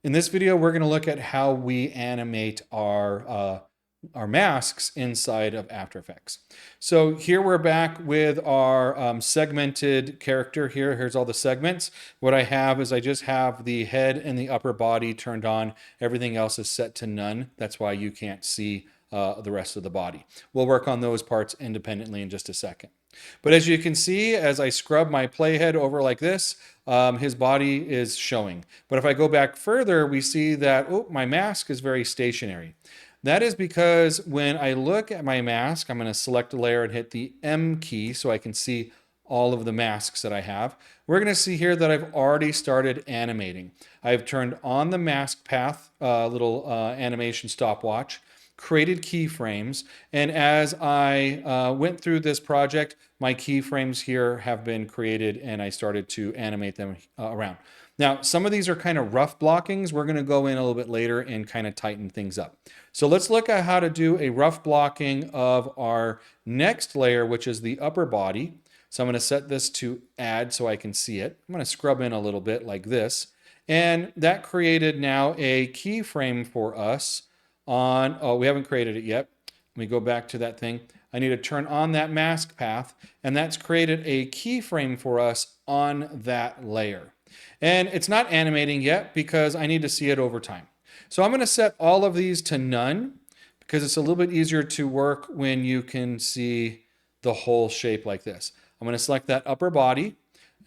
In this video, we're going to look at how we animate our masks inside of After Effects. So here we're back with our segmented character here. Here's all the segments. What I have is I just have the head and the upper body turned on. Everything else is set to none. That's why you can't see the rest of the body. We'll work on those parts independently in just a second. But as you can see, as I scrub my playhead over like this, his body is showing. But if I go back further, we see that, oh, my mask is very stationary. That is because when I look at my mask, I'm going to select a layer and hit the M key so I can see all of the masks that I have. We're going to see here that I've already started animating. I've turned on the mask path, little animation stopwatch, created keyframes, and as I went through this project, my keyframes here have been created and I started to animate them around. Now, some of these are kind of rough blockings. We're going to go in a little bit later and kind of tighten things up. So let's look at how to do a rough blocking of our next layer, which is the upper body. So I'm going to set this to add so I can see it. I'm going to scrub in a little bit like this. And that created now a keyframe for us on, oh, we haven't created it yet. Let me go back to that thing. I need to turn on that mask path, and that's created a keyframe for us on that layer. And it's not animating yet because I need to see it over time. So I'm going to set all of these to none because it's a little bit easier to work when you can see the whole shape like this. I'm going to select that upper body,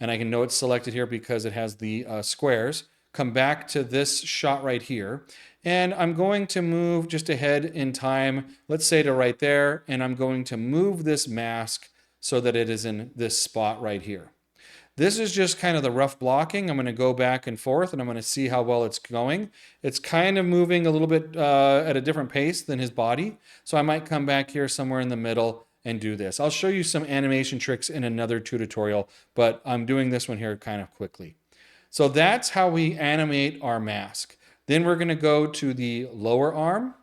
and I can know it's selected here because it has the squares. Come back to this shot right here, and I'm going to move just ahead in time, let's say to right there, and I'm going to move this mask so that it is in this spot right here. This is just kind of the rough blocking. I'm going to go back and forth and I'm going to see how well it's going. It's kind of moving a little bit at a different pace than his body. So I might come back here somewhere in the middle and do this. I'll show you some animation tricks in another tutorial, but I'm doing this one here kind of quickly. So that's how we animate our mask. Then we're going to go to the lower arm.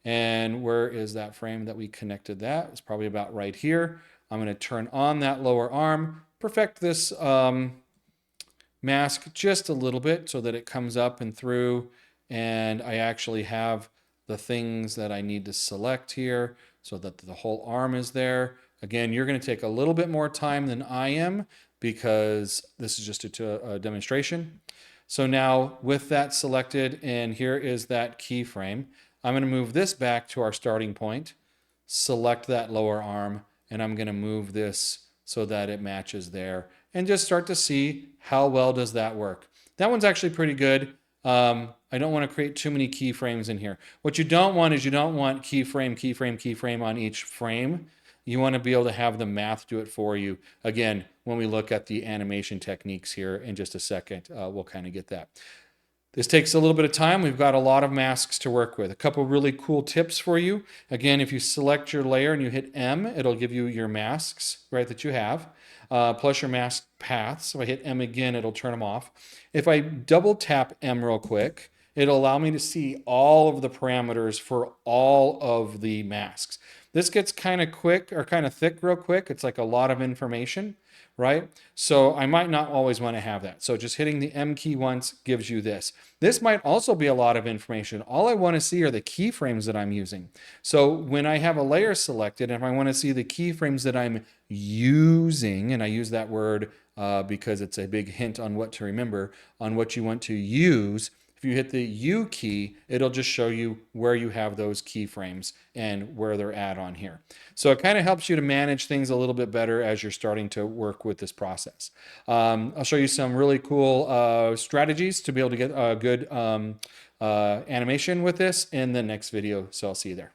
And where is that frame that we connected that? It's probably about right here. I'm going to turn on that lower arm, perfect this mask just a little bit so that it comes up and through, and I actually have the things that I need to select here so that the whole arm is there. Again, you're going to take a little bit more time than I am because this is just a demonstration. So now with that selected, and here is that keyframe, I'm going to move this back to our starting point, select that lower arm, and I'm going to move this so that it matches there and just start to see how well does that work. That one's actually pretty good. I don't want to create too many keyframes in here. What you don't want is you don't want keyframe, keyframe, keyframe on each frame. You want to be able to have the math do it for you. Again, when we look at the animation techniques here in just a second, we'll kind of get that. This takes a little bit of time. We've got a lot of masks to work with. A couple really cool tips for you. Again, if you select your layer and you hit M, it'll give you your masks, right, that you have, plus your mask paths. So if I hit M again, it'll turn them off. If I double tap M real quick, it'll allow me to see all of the parameters for all of the masks. This gets kind of quick or kind of thick real quick. It's like a lot of information, right? So I might not always want to have that. So just hitting the M key once gives you this. This might also be a lot of information. All I want to see are the keyframes that I'm using. So when I have a layer selected, if I want to see the keyframes that I'm using, and I use that word because it's a big hint on what to remember, on what you want to use, if you hit the U key, it'll just show you where you have those keyframes and where they're at on here. So it kind of helps you to manage things a little bit better as you're starting to work with this process. I'll show you some really cool strategies to be able to get a good animation with this in the next video. So I'll see you there.